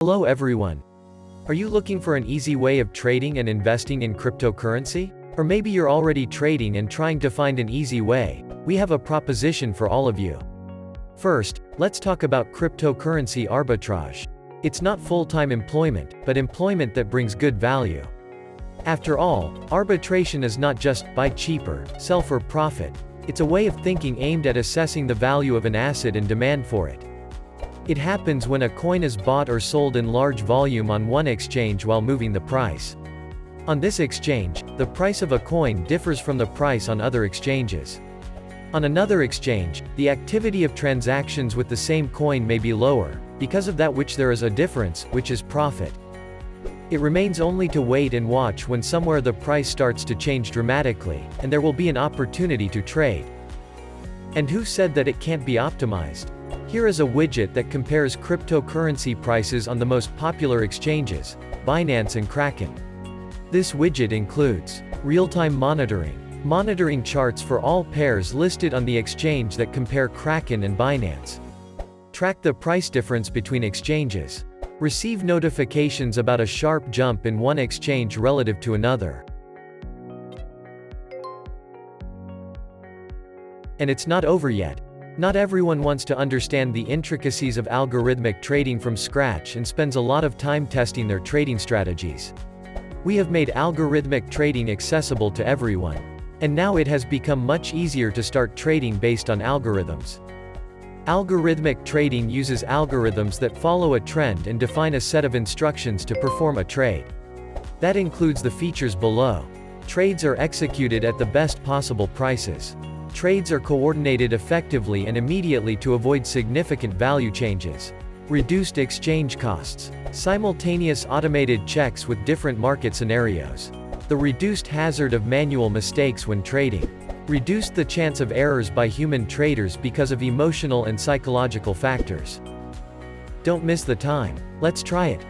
Hello everyone. Are you looking for an easy way of trading and investing in cryptocurrency? Or maybe you're already trading and trying to find an easy way. We have a proposition for all of you. First, let's talk about cryptocurrency arbitrage. It's not full-time employment, but employment that brings good value. After all, arbitration is not just buy cheaper, sell for profit. It's a way of thinking aimed at assessing the value of an asset and demand for it. It happens when a coin is bought or sold in large volume on one exchange while moving the price. On this exchange, the price of a coin differs from the price on other exchanges. On another exchange, the activity of transactions with the same coin may be lower, because of that which there is a difference, which is profit. It remains only to wait and watch when somewhere the price starts to change dramatically, and there will be an opportunity to trade. And who said that it can't be optimized? Here is a widget that compares cryptocurrency prices on the most popular exchanges, Binance and Kraken. This widget includes real-time monitoring charts for all pairs listed on the exchange that compare Kraken and Binance. Track the price difference between exchanges. Receive notifications about a sharp jump in one exchange relative to another. And it's not over yet. Not everyone wants to understand the intricacies of algorithmic trading from scratch and spends a lot of time testing their trading strategies. We have made algorithmic trading accessible to everyone. And now it has become much easier to start trading based on algorithms. Algorithmic trading uses algorithms that follow a trend and define a set of instructions to perform a trade. That includes the features below. Trades are executed at the best possible prices. Trades are coordinated effectively and immediately to avoid significant value changes. Reduced exchange costs. Simultaneous automated checks with different market scenarios. The reduced hazard of manual mistakes when trading. Reduced the chance of errors by human traders because of emotional and psychological factors. Don't miss the time. Let's try it.